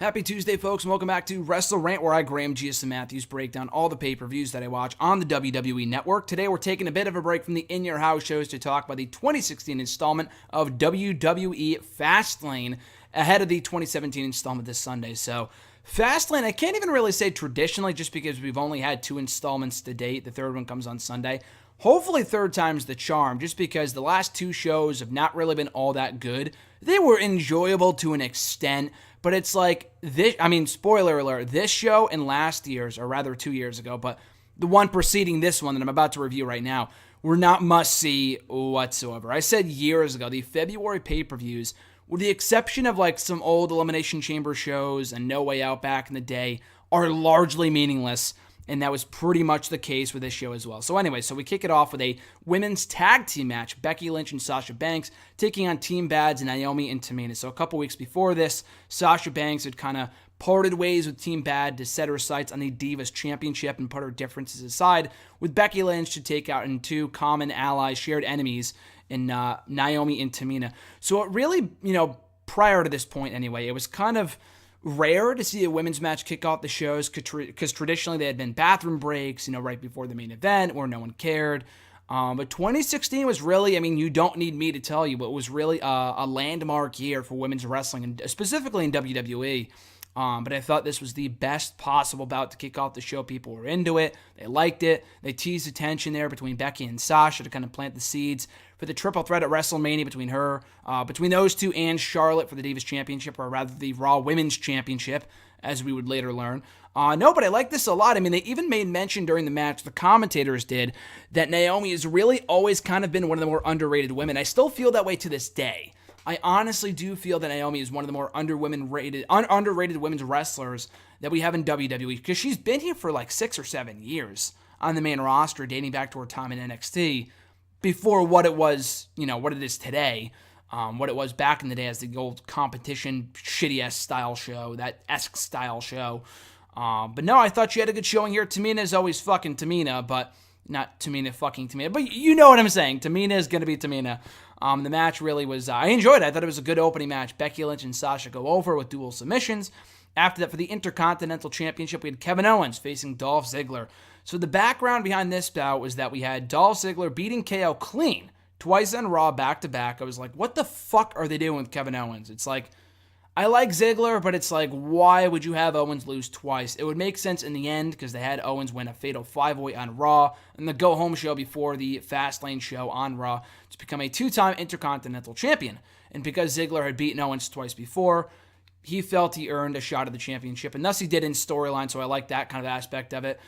Happy Tuesday, folks, and welcome back to WrestleRant, where I, Graham G.S. Matthews, break down all the pay-per-views that I watch on the WWE Network. Today, we're taking a bit of a break from the in-your-house shows to talk about the 2016 installment of WWE Fastlane ahead of the 2017 installment this Sunday. So, Fastlane, I can't even really say traditionally, just because we've only had two installments to date. The third one comes on Sunday. Hopefully third time's the charm, just because the last two shows have not really been all that good. They were enjoyable to an extent, but it's like this, spoiler alert, this show and last year's, or rather 2 years ago, but the one preceding this one that I'm about to review right now, were not must-see whatsoever. I said years ago, the February pay-per-views, with the exception of like some old Elimination Chamber shows and No Way Out back in the day, are largely meaningless. And that was pretty much the case with this show as well. So anyway, we kick it off with a women's tag team match. Becky Lynch and Sasha Banks taking on Team Bad's Naomi and Tamina. So a couple weeks before this, Sasha Banks had kind of parted ways with Team Bad to set her sights on the Divas Championship and put her differences aside, with Becky Lynch to take out in two common allies, shared enemies, in Naomi and Tamina. So it really, prior to this point anyway, it was kind of rare to see a women's match kick off the shows because traditionally they had been bathroom breaks, right before the main event where no one cared. But 2016 was really, you don't need me to tell you, but it was really a landmark year for women's wrestling, and specifically in WWE. But I thought this was the best possible bout to kick off the show. People were into it. They liked it. They teased the tension there between Becky and Sasha to kind of plant the seeds for the triple threat at WrestleMania between those two and Charlotte for the Divas Championship, or rather the Raw Women's Championship, as we would later learn. But I like this a lot. They even made mention during the match, the commentators did, that Naomi has really always kind of been one of the more underrated women. I still feel that way to this day. I honestly do feel that Naomi is one of the more underrated women's wrestlers that we have in WWE, because she's been here for like 6 or 7 years on the main roster, dating back to her time in NXT, before what it was, what it is today, what it was back in the day as the old competition, shitty-ass style show, that esque style show. But no, I thought she had a good showing here. Tamina is always fucking Tamina, but not Tamina fucking Tamina, but you know what I'm saying. Tamina is going to be Tamina. The match really was, I enjoyed it. I thought it was a good opening match. Becky Lynch and Sasha go over with dual submissions. After that, for the Intercontinental Championship, we had Kevin Owens facing Dolph Ziggler. So the background behind this bout was that we had Dolph Ziggler beating KO clean twice on Raw back-to-back. I was like, what the fuck are they doing with Kevin Owens? It's like, I like Ziggler, but it's like, why would you have Owens lose twice? It would make sense in the end because they had Owens win a fatal 5-way on Raw and the go-home show before the Fastlane show on Raw to become a 2-time Intercontinental Champion. And because Ziggler had beaten Owens twice before, he felt he earned a shot at the championship, and thus he did in storyline, so I like that kind of aspect of it.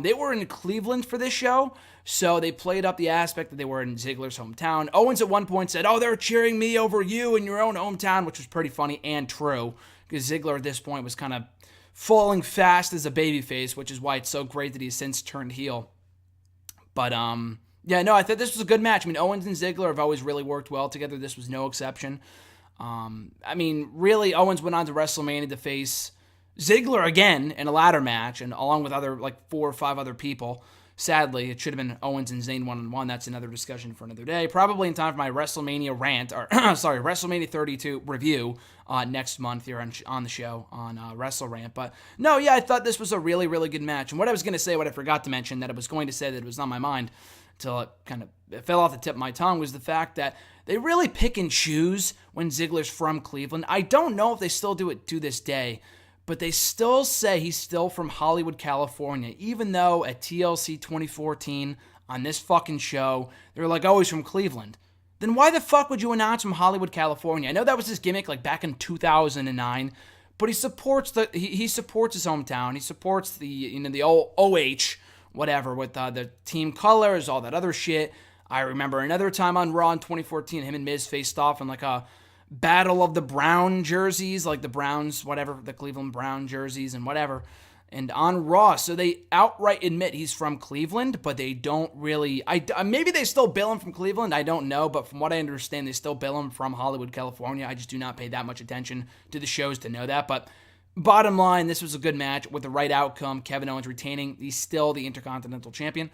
They were in Cleveland for this show, so they played up the aspect that they were in Ziggler's hometown. Owens at one point said, they're cheering me over you in your own hometown, which was pretty funny and true, because Ziggler at this point was kind of falling fast as a babyface, which is why it's so great that he's since turned heel. But, I thought this was a good match. Owens and Ziggler have always really worked well together. This was no exception. Really, Owens went on to WrestleMania to face Ziggler again in a ladder match, and along with other 4 or 5 other people. Sadly, it should have been Owens and Zayn 1-on-1. That's another discussion for another day. Probably in time for my WrestleMania rant, or WrestleMania 32 review next month here on the show on WrestleRant. But no, I thought this was a really, really good match. And what I was going to say, what I forgot to mention, that I was going to say that it was on my mind until it fell off the tip of my tongue, was the fact that they really pick and choose when Ziggler's from Cleveland. I don't know if they still do it to this day, but they still say he's still from Hollywood, California, even though at TLC 2014 on this fucking show, they're like, he's from Cleveland. Then why the fuck would you announce from Hollywood, California? I know that was his gimmick back in 2009, but he supports he supports his hometown. He supports the old OH, whatever, with the team colors, all that other shit. I remember another time on Raw in 2014, him and Miz faced off in a battle of the brown jerseys, the Browns, whatever, the Cleveland Brown jerseys and whatever, and on Raw. So they outright admit he's from Cleveland, but they don't really, maybe they still bill him from Cleveland, I don't know, but from what I understand, they still bill him from Hollywood, California. I just do not pay that much attention to the shows to know that, but bottom line, this was a good match with the right outcome. Kevin Owens retaining, he's still the Intercontinental Champion.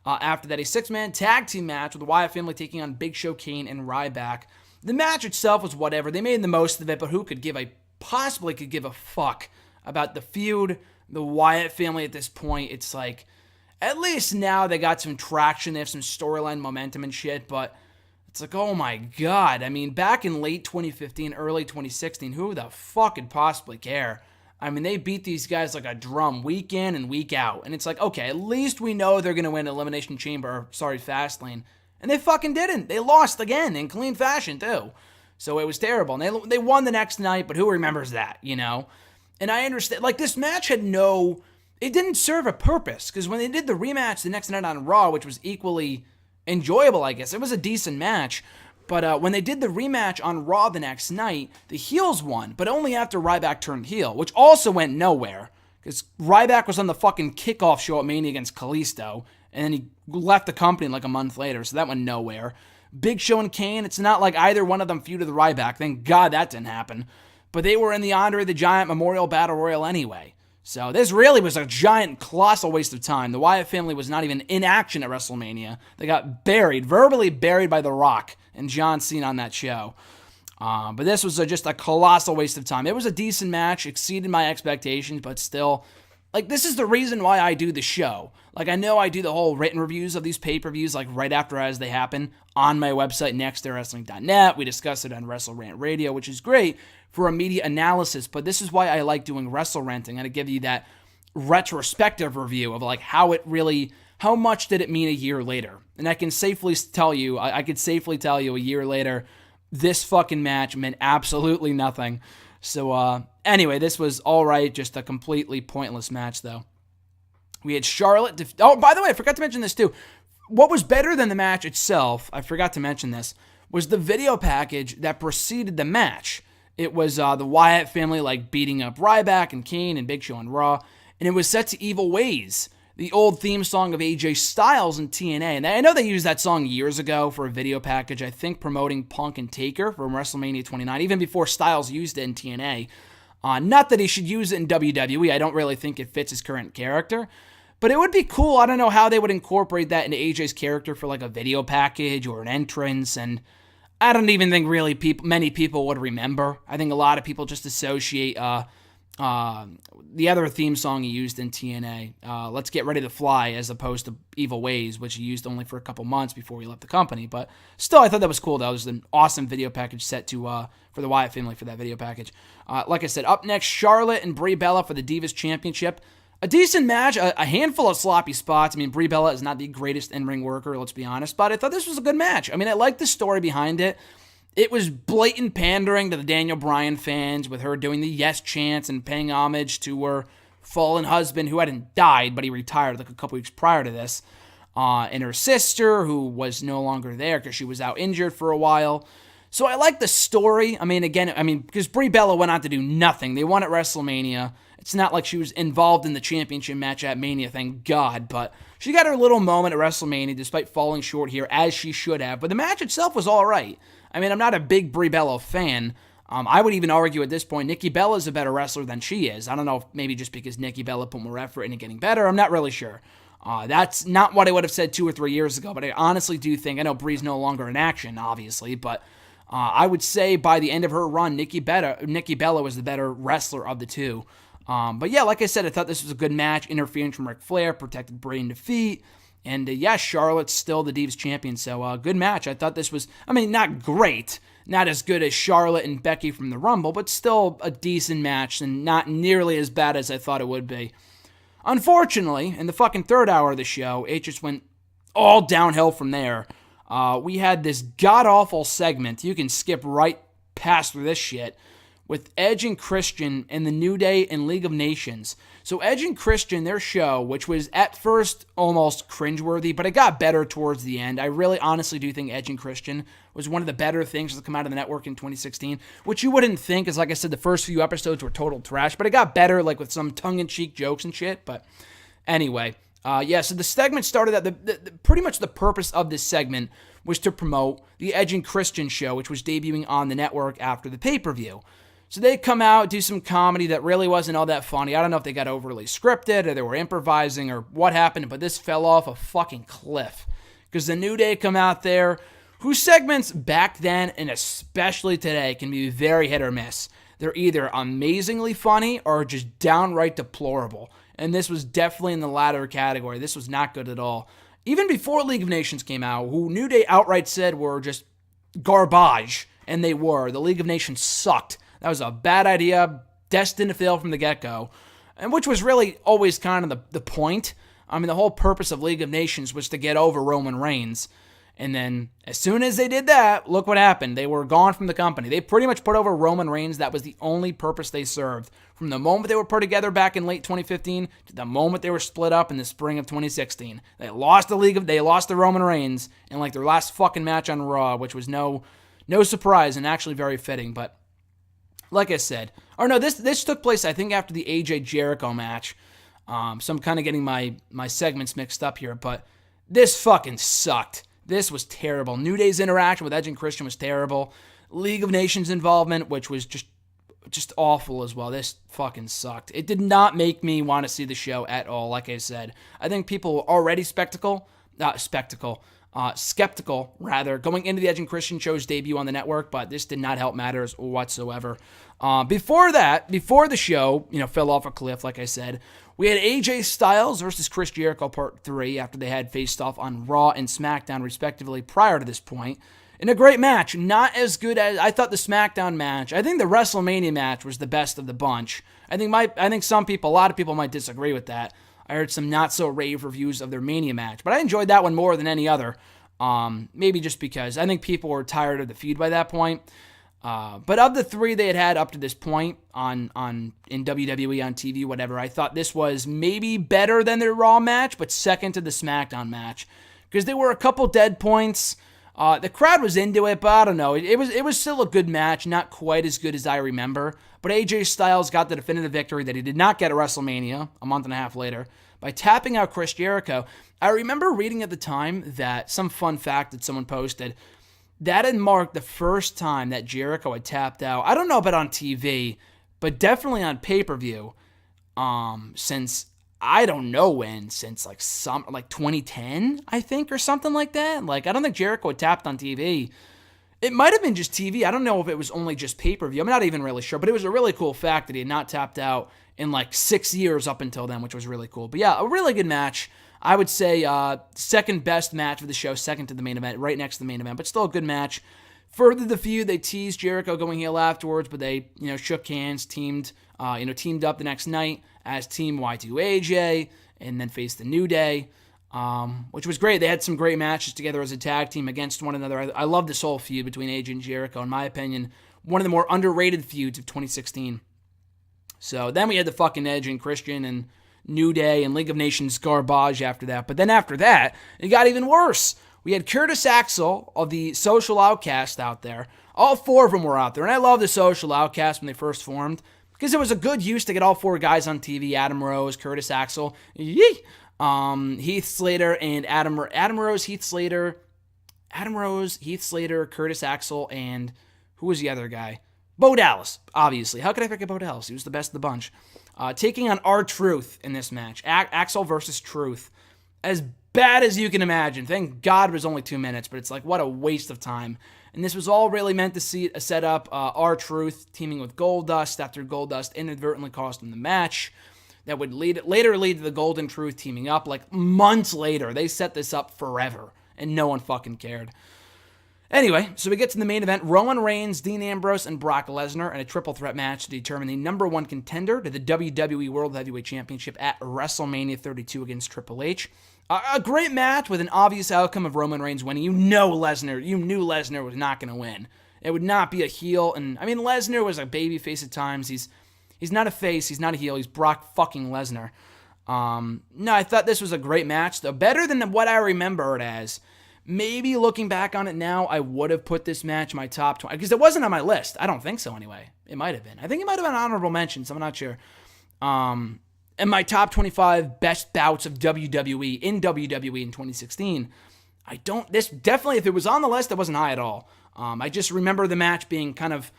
After that, a 6-man tag team match with the Wyatt family taking on Big Show, Kane, and Ryback. The match itself was whatever. They made the most of it, but who could give a possibly could give a fuck about the feud, the Wyatt family at this point. It's like, at least now they got some traction, they have some storyline momentum and shit, but it's like, oh my god. I mean, back in late 2015, early 2016, who the fuck could possibly care? I mean, they beat these guys like a drum week in and week out. And it's like, okay, at least we know they're going to win Elimination Chamber, or Fastlane. And they fucking didn't. They lost again in clean fashion, too. So it was terrible. And they won the next night, but who remembers that, you know? And I understand, like, this match had it didn't serve a purpose. Because when they did the rematch the next night on Raw, which was equally enjoyable, I guess, it was a decent match. But when they did the rematch on Raw the next night, the heels won, but only after Ryback turned heel, which also went nowhere, because Ryback was on the fucking kickoff show at Mania against Kalisto, and then he left the company like a month later, so that went nowhere. Big Show and Kane, it's not like either one of them feuded with Ryback. Thank God that didn't happen. But they were in the Andre the Giant Memorial Battle Royal anyway. So this really was a giant, colossal waste of time. The Wyatt family was not even in action at WrestleMania. They got verbally buried by The Rock and John Cena on that show. But this was just a colossal waste of time. It was a decent match, exceeded my expectations, but still, like, this is the reason why I do the show. Like, I know I do the whole written reviews of these pay-per-views, like, right after as they happen on my website, nextwrestling.net. We discuss it on WrestleRant Radio, which is great for immediate analysis, but this is why I like doing WrestleRanting, and to give you that retrospective review of, like, how much did it mean a year later? And I can safely tell you, I could safely tell you a year later, this fucking match meant absolutely nothing. So, anyway, this was alright, just a completely pointless match, though. We had Charlotte. Oh, by the way, I forgot to mention this, too. What was better than the match itself, I forgot to mention this, was the video package that preceded the match. It was the Wyatt family, like, beating up Ryback and Kane and Big Show on Raw, and it was set to Evil Ways, the old theme song of AJ Styles in TNA. And I know they used that song years ago for a video package, I think promoting Punk and Taker from WrestleMania 29, even before Styles used it in TNA. Not that he should use it in WWE, I don't really think it fits his current character, but it would be cool. I don't know how they would incorporate that into AJ's character for like a video package or an entrance, and I don't even think really many people would remember. I think a lot of people just associate the other theme song he used in TNA, Let's Get Ready to Fly, as opposed to Evil Ways, which he used only for a couple months before he left the company. But still, I thought that was cool. That was an awesome video package set to for the Wyatt family for that video package. Like I said, up next, Charlotte and Brie Bella for the Divas Championship. A decent match, a handful of sloppy spots. I mean, Brie Bella is not the greatest in-ring worker, let's be honest, but I thought this was a good match. I mean, I liked the story behind it. It was blatant pandering to the Daniel Bryan fans, with her doing the yes chants and paying homage to her fallen husband, who hadn't died, but he retired like a couple weeks prior to this, and her sister, who was no longer there because she was out injured for a while. So I like the story. I mean, because Brie Bella went on to do nothing. They won at WrestleMania. It's not like she was involved in the championship match at Mania, thank God, but she got her little moment at WrestleMania despite falling short here, as she should have. But the match itself was all right. I mean, I'm not a big Brie Bella fan. I would even argue at this point, Nikki Bella is a better wrestler than she is. I don't know if maybe just because Nikki Bella put more effort into getting better. I'm not really sure. That's not what I would have said 2 or 3 years ago, but I honestly do think, I know Brie's no longer in action, obviously, but I would say by the end of her run, Nikki Bella was the better wrestler of the two. But yeah, like I said, I thought this was a good match. Interference from Ric Flair protected Brie in defeat. And yeah, Charlotte's still the Divas champion, so good match. I thought this was, I mean, not great, not as good as Charlotte and Becky from the Rumble, but still a decent match and not nearly as bad as I thought it would be. Unfortunately, in the fucking third hour of the show, it just went all downhill from there. We had this god-awful segment, you can skip right past through this shit, with Edge and Christian and the New Day and League of Nations. So Edge and Christian, their show, which was at first almost cringeworthy, but it got better towards the end. I really honestly do think Edge and Christian was one of the better things to come out of the network in 2016, which you wouldn't think, because like I said, the first few episodes were total trash, but it got better, like with some tongue-in-cheek jokes and shit. But anyway, yeah, so the segment started at pretty much the purpose of this segment was to promote the Edge and Christian show, which was debuting on the network after the pay-per-view. So they come out, do some comedy that really wasn't all that funny. I don't know if they got overly scripted or they were improvising or what happened, but this fell off a fucking cliff. Because the New Day come out there, whose segments back then and especially today can be very hit or miss. They're either amazingly funny or just downright deplorable. And this was definitely in the latter category. This was not good at all. Even before League of Nations came out, who New Day outright said were just garbage, and they were. The League of Nations sucked. That was a bad idea, destined to fail from the get-go, and which was really always kind of the point. I mean, the whole purpose of League of Nations was to get over Roman Reigns. And then as soon as they did that, look what happened. They were gone from the company. They pretty much put over Roman Reigns. That was the only purpose they served. From the moment they were put together back in late 2015 to the moment they were split up in the spring of 2016. They lost the Roman Reigns in like their last fucking match on Raw, which was no surprise and actually very fitting. But like I said, this took place I think after the AJ Jericho match. So I'm kind of getting my segments mixed up here, but this fucking sucked. This was terrible. New Day's interaction with Edge and Christian was terrible. League of Nations involvement, which was just awful as well. This fucking sucked. It did not make me want to see the show at all, like I said. I think people were already skeptical, going into the Edge and Christian show's debut on the network, but this did not help matters whatsoever. Before the show, fell off a cliff, like I said, we had AJ Styles versus Chris Jericho Part 3 after they had faced off on Raw and SmackDown, respectively, prior to this point. In a great match, not as good as I thought the SmackDown match. I think the WrestleMania match was the best of the bunch. I think a lot of people might disagree with that. I heard some not so rave reviews of their Mania match, but I enjoyed that one more than any other. Maybe just because I think people were tired of the feud by that point. But of the three they had up to this point in WWE on TV, whatever, I thought this was maybe better than their Raw match, but second to the SmackDown match because there were a couple dead points. The crowd was into it, but I don't know. It was still a good match, not quite as good as I remember. But AJ Styles got the definitive victory that he did not get at WrestleMania a month and a half later by tapping out Chris Jericho. I remember reading at the time that some fun fact that someone posted that had marked the first time that Jericho had tapped out. I don't know about on TV, but definitely on pay-per-view. Since I don't know when, since like 2010, I think, or something like that. Like, I don't think Jericho had tapped on TV. It might have been just TV. I don't know if it was only just pay-per-view. I'm not even really sure, but it was a really cool fact that he had not tapped out in like 6 years up until then, which was really cool. But yeah, a really good match. I would say second best match of the show, second to the main event, right next to the main event, but still a good match. Further the feud, they teased Jericho going heel afterwards, but they, shook hands, teamed up the next night as Team Y2AJ, and then faced the New Day, which was great. They had some great matches together as a tag team against one another. I love this whole feud between AJ and Jericho. In my opinion, one of the more underrated feuds of 2016. So then we had the fucking Edge and Christian and New Day and League of Nations garbage after that. But then after that, it got even worse. We had Curtis Axel of the Social Outcast out there. All four of them were out there. And I love the Social Outcast when they first formed because it was a good use to get all four guys on TV. Adam Rose, Curtis Axel, Heath Slater, and Adam Rose, Heath Slater, Curtis Axel, and who was the other guy? Bo Dallas, obviously. How could I forget Bo Dallas? He was the best of the bunch. Taking on R-Truth in this match. Axel versus Truth. As bad as you can imagine. Thank God it was only 2 minutes, but it's like, what a waste of time. And this was all really meant to set up R-Truth teaming with Goldust after Goldust inadvertently cost him the match. That would later lead to the Golden Truth teaming up like months later. They set this up forever, and no one fucking cared. Anyway, so we get to the main event. Roman Reigns, Dean Ambrose, and Brock Lesnar in a triple threat match to determine the number one contender to the WWE World Heavyweight Championship at WrestleMania 32 against Triple H. A great match with an obvious outcome of Roman Reigns winning. You knew Lesnar was not going to win. It would not be a heel. And I mean, Lesnar was a babyface at times. He's not a face. He's not a heel. He's Brock fucking Lesnar. No, I thought this was a great match, though. Better than what I remember it as. Maybe looking back on it now, I would have put this match in my top 20, because it wasn't on my list. I don't think so anyway. It might have been. I think it might have been honorable mentions. I'm not sure. And my top 25 best bouts of WWE in 2016. This definitely, if it was on the list, it wasn't high at all. I just remember the match being kind of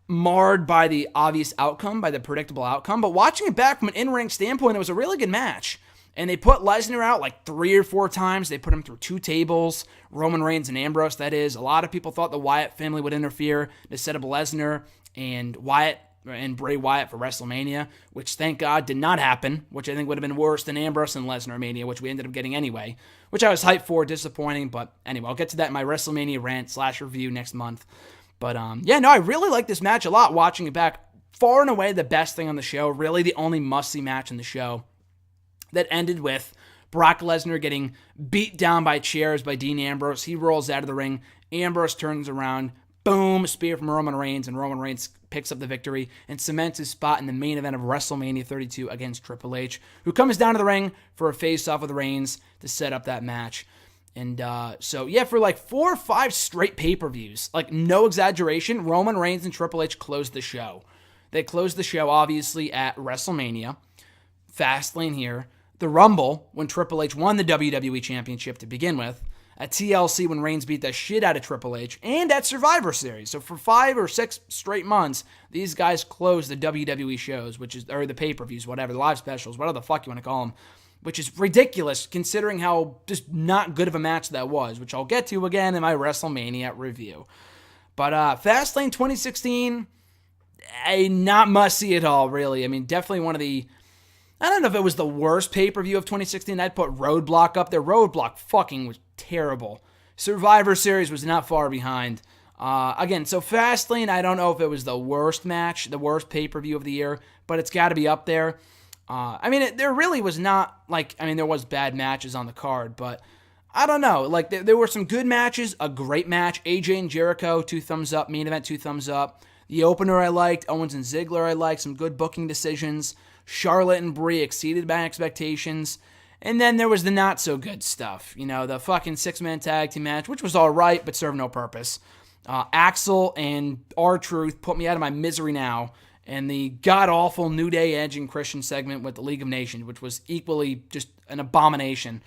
marred by the obvious outcome, by the predictable outcome. But watching it back from an in-ring standpoint, it was a really good match. And they put Lesnar out like 3 or 4 times. They put him through 2 tables. Roman Reigns and Ambrose, that is. A lot of people thought the Wyatt family would interfere to set up Lesnar and Wyatt and Bray Wyatt for WrestleMania, which thank God did not happen, which I think would have been worse than Ambrose and Lesnar Mania, which we ended up getting anyway, which I was hyped for, disappointing, but anyway, I'll get to that in my WrestleMania rant/review next month. But yeah, no, I really like this match a lot, watching it back. Far and away the best thing on the show, really the only must-see match in the show, that ended with Brock Lesnar getting beat down by chairs by Dean Ambrose. He rolls out of the ring. Ambrose turns around. Boom, spear from Roman Reigns, and Roman Reigns picks up the victory and cements his spot in the main event of WrestleMania 32 against Triple H, who comes down to the ring for a face-off with Reigns to set up that match. And so, yeah, for like 4 or 5 straight pay-per-views, like no exaggeration, Roman Reigns and Triple H closed the show. They closed the show, obviously, at WrestleMania, Fastlane here, the Rumble, when Triple H won the WWE Championship to begin with, at TLC when Reigns beat the shit out of Triple H, and at Survivor Series. So for 5 or 6 straight months, these guys closed the WWE shows, or the pay-per-views, whatever, the live specials, whatever the fuck you want to call them, which is ridiculous considering how just not good of a match that was, which I'll get to again in my WrestleMania review. But Fastlane 2016, not must-see at all, really. I mean, definitely one of the... I don't know if it was the worst pay-per-view of 2016. I'd put Roadblock up there. Roadblock fucking was terrible. Survivor Series was not far behind. Again, so Fastlane, I don't know if it was the worst match, the worst pay-per-view of the year, but it's got to be up there. I mean, there really was not, there was bad matches on the card, but I don't know. Like, there were some good matches, a great match. AJ and Jericho, 2 thumbs up. Main event, 2 thumbs up. The opener I liked. Owens and Ziggler I liked. Some good booking decisions. Charlotte and Brie exceeded my expectations. And then there was the not-so-good stuff. You know, the fucking 6-man tag team match, which was all right, but served no purpose. Axel and R-Truth put me out of my misery now. And the god-awful New Day, Edge, and Christian segment with the League of Nations, which was equally just an abomination.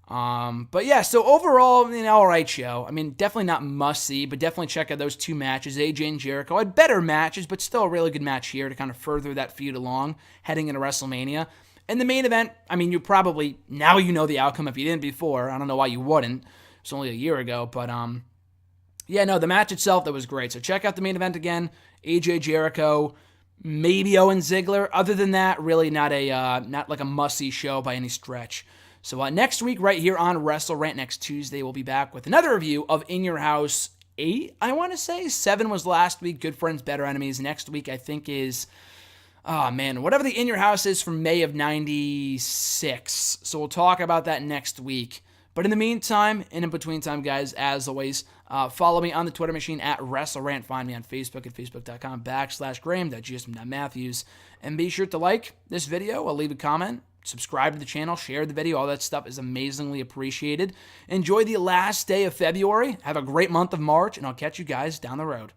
But yeah, so overall, all right show. I mean, definitely not must-see, but definitely check out those 2 matches. AJ and Jericho had better matches, but still a really good match here to kind of further that feud along heading into WrestleMania. And the main event, I mean, you probably, now you know the outcome if you didn't before. I don't know why you wouldn't. It's only a year ago, but yeah, no, the match itself, that was great. So check out the main event again. AJ Jericho, maybe Owen Ziggler. Other than that, really not like a must-see show by any stretch. So next week, right here on WrestleRant, next Tuesday, we'll be back with another review of In Your House 8, I want to say. 7 was last week. Good Friends, Better Enemies. Next week, I think, is... oh, man, whatever the In Your House is from May of 96. So we'll talk about that next week. But in the meantime, and in between time, guys, as always, follow me on the Twitter machine at WrestleRant. Find me on Facebook at facebook.com/Graham.GSM.Matthews. And be sure to like this video. I'll leave a comment. Subscribe to the channel, share the video. All that stuff is amazingly appreciated. Enjoy the last day of February. Have a great month of March, and I'll catch you guys down the road.